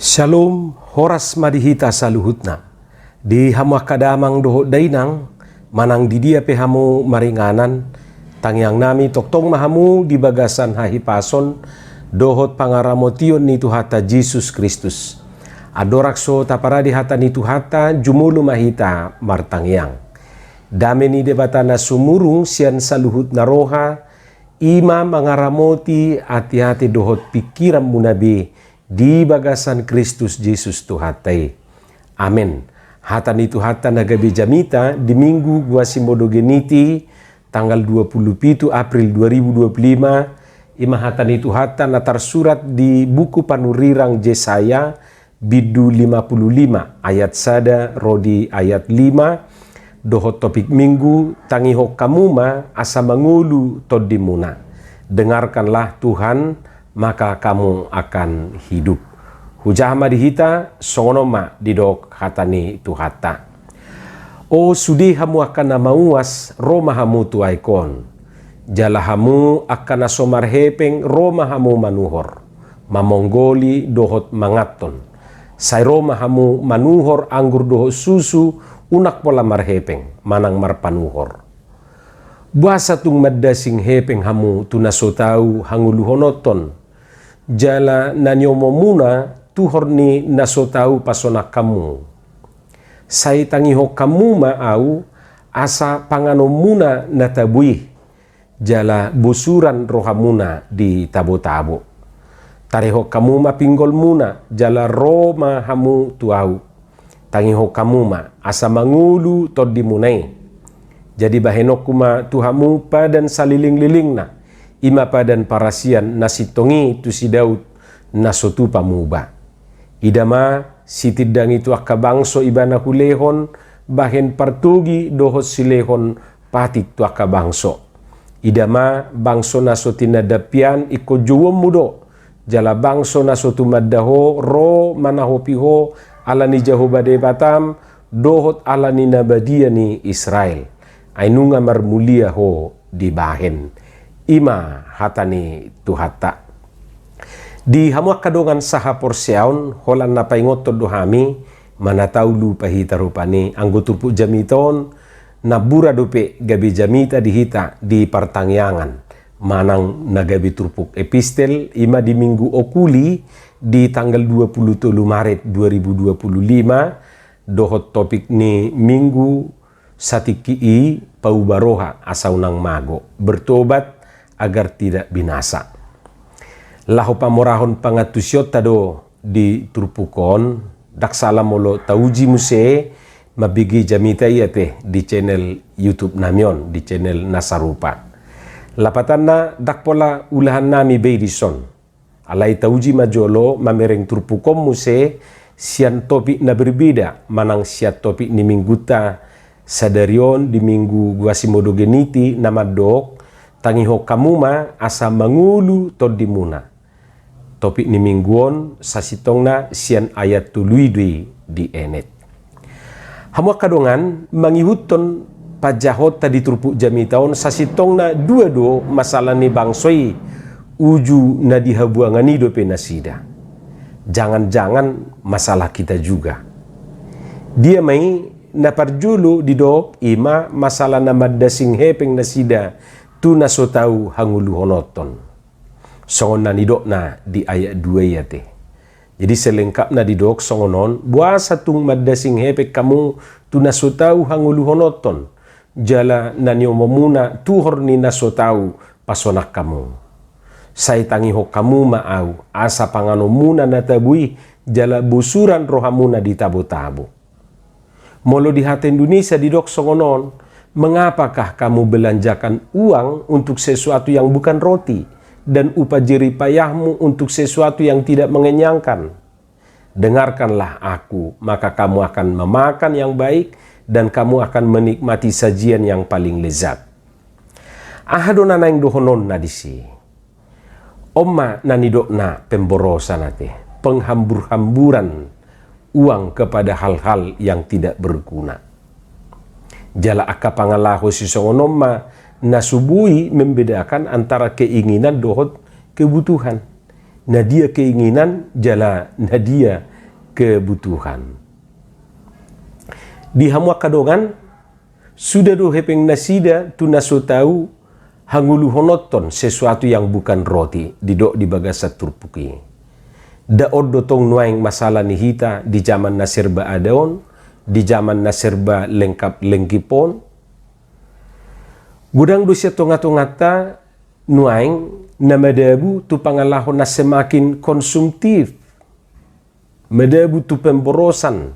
Shalom, horas madihita saluhutna. Di hamu kadamang doho dainang, manang di dia pe hamu maringanan, tangyang nami toktong mahamu di bagasan hahipason, dohot pangaramotion ni Tuhata Jesus Kristus. Adorakso taparadi hata ni Tuhata jumulu mahita martangyang. Dame ni debatana sumurung sian saluhut naroha, ima mangaramoti hati-hati dohot pikiran munabi, di bagasan Kristus Yesus Tuhatai. Amin. Hata ni Tuhata nagabi jamita di minggu Guasimodogeniti tanggal 27 April 2025. Ima hata ni Tuhata natar surat di buku panurirang Yesaya bidu 55 ayat sada rodi ayat 5. Dohot topik minggu tangiho kamuma asa mangulu todimuna. Dengarkanlah Tuhan, maka kamu akan hidup. Hujah madihita songonoma didok hatani Tuhata. O sudi hamu akan namauas roma hamu tuaikon. Jala hamu akan asomar hepeng roma hamu manuhor. Mamonggoli dohot mangaton. Sai roma hamu manuhor anggur dohot susu unak pola marhepeng manang marpanuhor. Buasa tung maddasing hepeng hamu tunasotau hanguluhonoton. Jala nanyomo muna tuhor ni nasotau pasonak kamu. Sai tangiho kamu maau asa pangano muna natabui. Jala busuran rohamuna di tabo-tabo. Tareho kamu ma pinggol muna jala roma hamu tuau. Tangiho kamu ma asa mangulu todimunai. Jadi bahenokuma tuhamu padan saliling-liling na. Ima padan parasian nasitongi tu si Daud nasotu pamuba. Idama si tidang itu akabangso ibana hulehon bahen partugi dohos silehon patik tu akabangso. Idama bangso nasotina dapian iko juwom mudo. Jala bangso nasotu maddaho ro manahopiho alani jahobade batam dohot alani nabadia ni Israel. Ainunga marmulia ho di bahen. Ima hatani Tuhata. Di hamu kadongan saha porseaon holan na paingoto dohami manataulu pahita rupani anggotupu jamiton na bura dope gabi jamita dihita di partangyangan manang nagabi turpuk epistel ima di minggu okuli di tanggal 27 Maret 2025 dohot topik ni minggu satiki paubaroha asaunang mago bertobat agar tidak binasa. Lahu pamorahon pangatusyot tado di turpukon daksala molo tauji muse mabigi jamita iyate di channel YouTube namion di channel Nasarupa. Lapatanna dakpola ulahan nami beidison. Alai tauji majolo mamereng turpukom muse sian topik na berbeda manang siat topik ni mingguta sadarion di minggu Guasimodogeniti namadok tangiho kamuma asa mangulu todimuna. Topik ni mingguon sasitongna sian ayat tuluidui di enet. Hamu kadongan mangihuton pajahot tadi turpuk jamitaon sasitongna dua masalah ni bangsoi uju na dihabuangani dope nasida. Jangan-jangan masalah kita juga. Dia mai naparjulu didok ima masalah na maddasing hepeng nasida tu nasotau hangulu honoton. Songon na nidok na di ayat 2 yate. Jadi selengkap na didok songonon buasa tung maddasing hepek kamu tu nasotau hangulu honoton. Jala nanyomomuna tuhor ni nasotau pasonak kamu. Sai tangiho kamu maau asa panganomuna natabui jala busuran rohamuna di tabo-tabo. Molo di hati Indonesia didok songonon, mengapakah kamu belanjakan uang untuk sesuatu yang bukan roti dan upah jerih payahmu untuk sesuatu yang tidak mengenyangkan? Dengarkanlah aku, maka kamu akan memakan yang baik dan kamu akan menikmati sajian yang paling lezat. Ahadona naing dohonon na disi. Omma nanidok na pemborosan nate, penghambur-hamburan uang kepada hal-hal yang tidak berguna. Jala akapangalahu si songonomma nasubui membedakan antara keinginan dohot kebutuhan. Nadia keinginan jala nadia kebutuhan. Di hamua kadongan, sudah do hepeng nasida tu naso tahu hangulu honoton sesuatu yang bukan roti didok di bagasa turpuki. Da oddo tong nuaing masalah ni hita di zaman na serba adaon, di zaman na serba lengkap lengkipon. Gudang do siya tonga-tongata nuaing na madabu tu pangalahon na semakin konsumtif. Madabu tu pemborosan,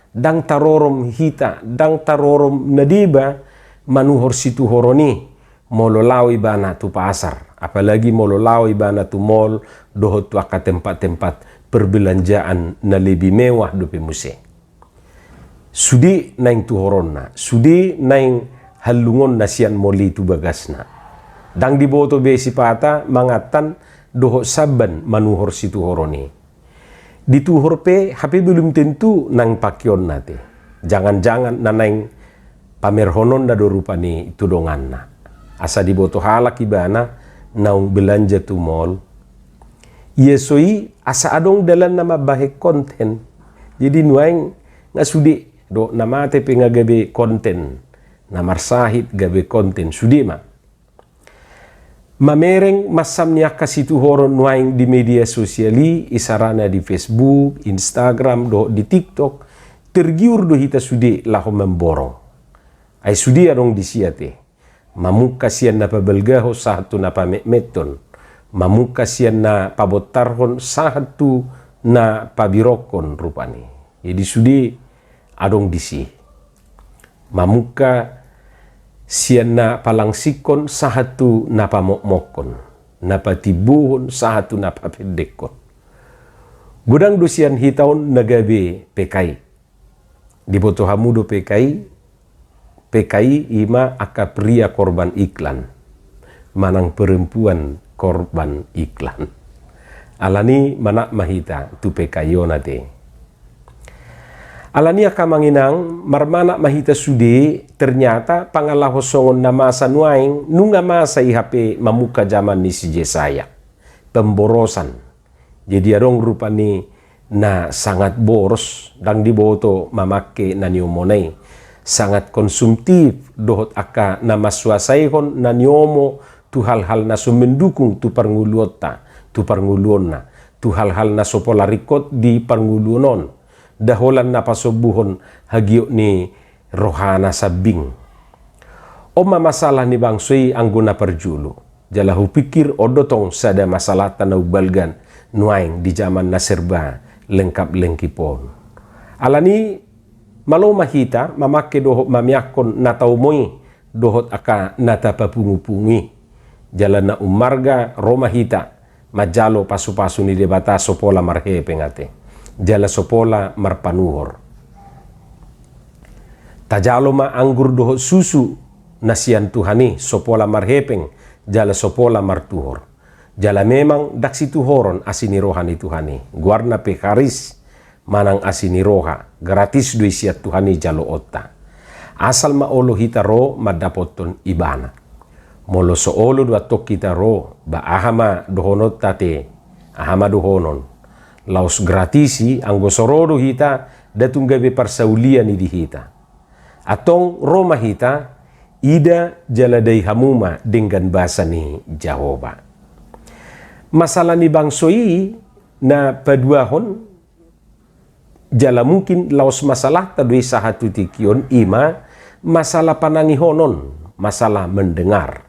dang tarorom hita, dang tarorom nadiba, manuhor situ horoni, mololaw ibana tu pasar. Apalagi mololaw ibana tu mall, dohot tu aka tempat-tempat perbelanjaan na lebih mewah dope muse. Sudi naing tu horonna, sudi naing halungon na siyan moli tu bagasna. Dang diboto besi pata, mangatan dohot saban manuhor situ horoni. Dituhor pe, hape belum tentu nang pakyon nate. Jangan-jangan nanaing pamerhonon na dorupa ni tudongan na. Asa diboto halak ibana, naung belanja tu mall. Yesoi asa adong dalan nama bahe konten. Jadi nuaing ngasudi do namate pe ngagabe konten. Namarsahit gabe konten sudi ma. Mamereng masam niya kasitu horon nuaing di media sosiali, isarana di Facebook, Instagram, do di TikTok, tergiur do hita sudi laho memborong. Ay sudi arong disiate. Mamuka siyan na pabelgaho sahatu na pamekmeton. Mamuka siyan na pabotarhon sahatu na pabirokon rupani. Jadi sudi adong disi. Mamuka siyan na palangsikon sahatu na pamokmokon, na patibuhon sahatu na papedekon. Gudang do siyan hitaon nagabe PKI. Diboto hamudo PKI ima aka pria korban iklan. Manang perempuan korban iklan. Alani manak mahita tu PKI onate. Alani aka manginang marmana mahita sude ternyata pangalahu songon na masa nuaing nunga masa IHP mamuka zaman ni si Jesaya. Pemborosan. Jadi adong rupani na sangat boros dang diboto mamake na niomonay. Sangat konsumtif dohot aka na maswasaihon na niomo tu hal-hal na sumendukung tu parnguluota, tu parnguluonna, tu hal-hal na sopolarikot di parnguluonon. Daholan na pasobuhon hagyo ni rohana sabing. O mamasalah ni bangsoy ang guna perjulu. Jalahu pikir odotong sada masalah tanaw balgan nuaing di zaman na serba lengkap lengkipon. Alani malo mahita mamake dohot mamyakon nataumoy dohot aka natapapungupungi. Jalan na umarga romahita majalo pasu-pasu ni debata sopola marhe pengate. Jala sopola marpanuhor. Tajalo ma anggur dohot susu nasian Tuhani sopola marhepeng jala sopola martuhor. Jala memang daksi tuhoron asini rohani Tuhani. Guarna pe karis manang asini roha gratis dui siat Tuhani jalo otta. Asal ma olo hita ro madapoton ibana. Molo so olo dua tok kita ro ba ahama dohonot tate ahama dohonon. Laos gratisi anggo sorodo hita datung gabe parsaulia ni di hita. Atong Roma hita ida jaladai hamuma dengan bahasa ni Jahoba. Masalah ni bangsoi na paduahon jala mungkin laos masalah tadui sahatu tikion ima masalah panangihonon, masalah mendengar.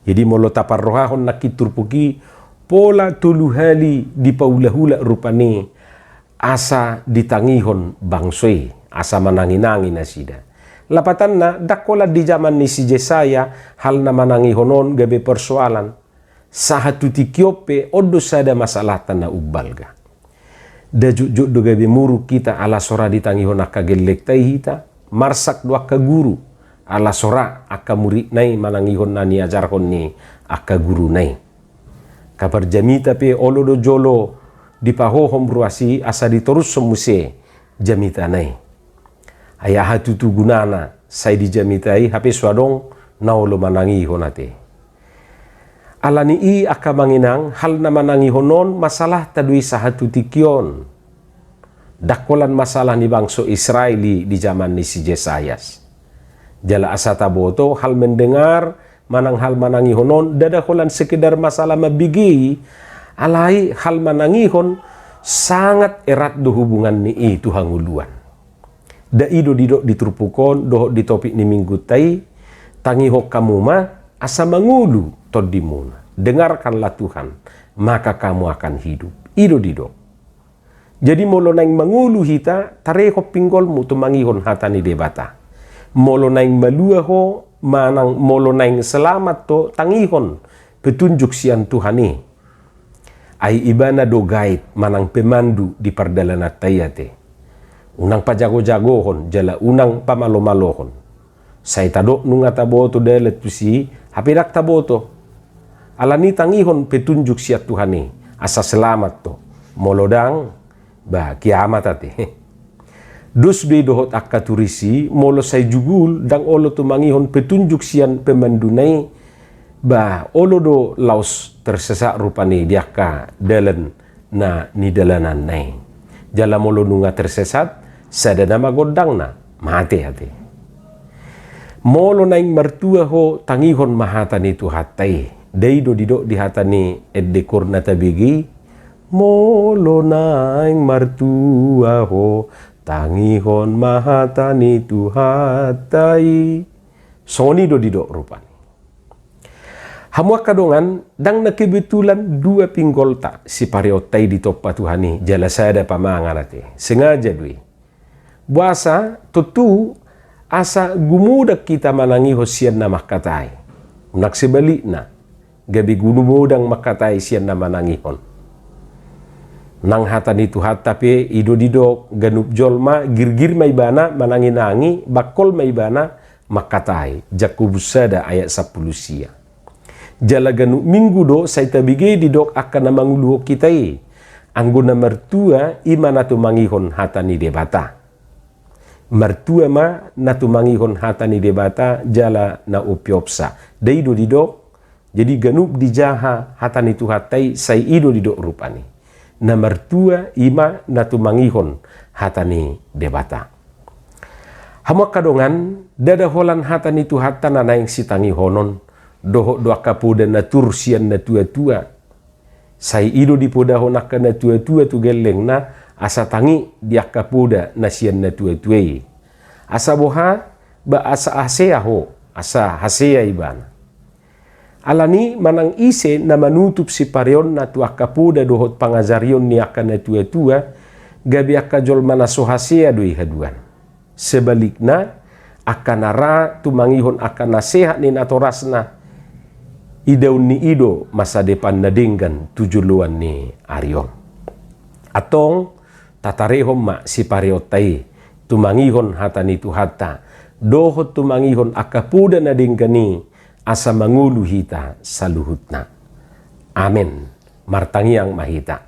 Jadi molo tapar rohahon nakiturpuki pola tuluhali di paulahula rupani asa ditangihon bangsoi, asa mananginangin na sida. Lapatan na dakola di zaman ni si Jesaya hal na manangihonon gabe persoalan sahatu tikiope odo sada masalah na ubalga. Dajuk do gabe muru kita ala sora ditangihon akagelek tai hita marsak dua ka guru ala sora aka murid nai manangihon na niajarhon ni aka guru nai. Kabar jamita pe olo do jolo di pahohom ruasi asa ditorus semuse jamita nai. Ayah hatu tu gunana sai di jamitai hape swadong naolo manangi honate. Alani i aka manginang hal na manangi honon masalah tadui sahatu tikion. Dakolan masalah ni bangsa Israeli di zaman ni si Jesayas. Jala asa taboto hal mendengar manang hal manangihon dadakolan sekedar masalah mabigi alai hal manangihon sangat erat do hubungan ni itu hanguluan. Da ido didok ditrupukon doh di topik ni minggu tai tangihok kamu mah asa mangulu todimuna. Dengarkanlah Tuhan, maka kamu akan hidup. Ido didok. Jadi molo naing mangulu hita tareho pinggolmu tu mangihon hatani debata. Molo naing maluaho manang molo naing selamat to tangihon petunjuk sian Tuhani. Ai ibana do guide manang pemandu di perjalanan tayate. Unang pajago-jagohon jala unang pamalo-malohon. Say tadok nunga taboto delet pusi hapidak taboto. Alani tangihon petunjuk siat Tuhani asa selamat to. Molodang ba kiamat ate. Dus be dohot akka turisi molo say jugul dang olo tu mangihon petunjuk sian pemandunai ba olo do laus tersesak rupani diaka dalan na ni dalanan nai. Jala molo nunga tersesat sada nama godang na mate hati. Molo naing mertua ho tangihon mahatan itu hatai. Deido didok di hatani eddekur na tabigi. Molo naing mertua ho tangihon mahatani tuhatai. Soni do didok rupani. Hamua kadongan dang na kebetulan dua pinggol tak si pariotai di topa Tuhani jala sada pamangarate. Sengaja dui. Buasa tutu asa gumudak kita manangi hosian na makatai. Unak sebalik na gabi gumudang makatai sian na manangihon. Nang hatan itu hat tapi ido didok ganup jolma girgir may bana mananginangi bakol may bana makatai Jakubus sada ayat 10 sia. Jala ganup minggu do say tabige didok akan namanguluh kitai angguna mertua imana tu mangihon hatani debata. Mertua ma natu mangihon hatani debata jala na upiopsa. Daido didok jadi ganup dijaha hatani tu hatai say ido didok rupani. Na mertua ima natu mangihon hatani debata. Hamua kadongan dada holan hatani tu hatana naing sitangi honon doho doa kapuda na tursian na tua-tua. Say ido dipodahon akan na tua-tua tu geleng na asa tangi dia kapuda na sian na tua-tuai. Asa boha ba asa asea ho asa hasea ibana. Alani manang ise na manutup si parion na tua kapuda dohot pangazarion ni akan na tua-tua gabi akajol manaso hasea doi haduan. Sebalikna akan ara tumangihon akan nasehat ni natorasna idaun ni ido masa depan nadinggan tujuluan ni arion. Atong tatarehom ma si pariotai tumangihon hatani tu hatta dohot tumangihon akapuda nadinggan ni asa mangulu hita saluhutna. Amin. Martangiang mahita.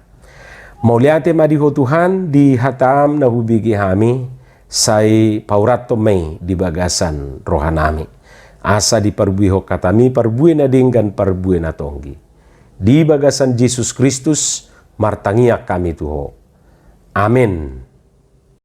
Mauliate madiho Tuhan di hatam na hubigi hami say paurato may di bagasan rohanami. Asa di parbuiho katami parbui na dinggan parbui na tonggi. Di bagasan Jesus Kristus martangiak kami tuho. Amin.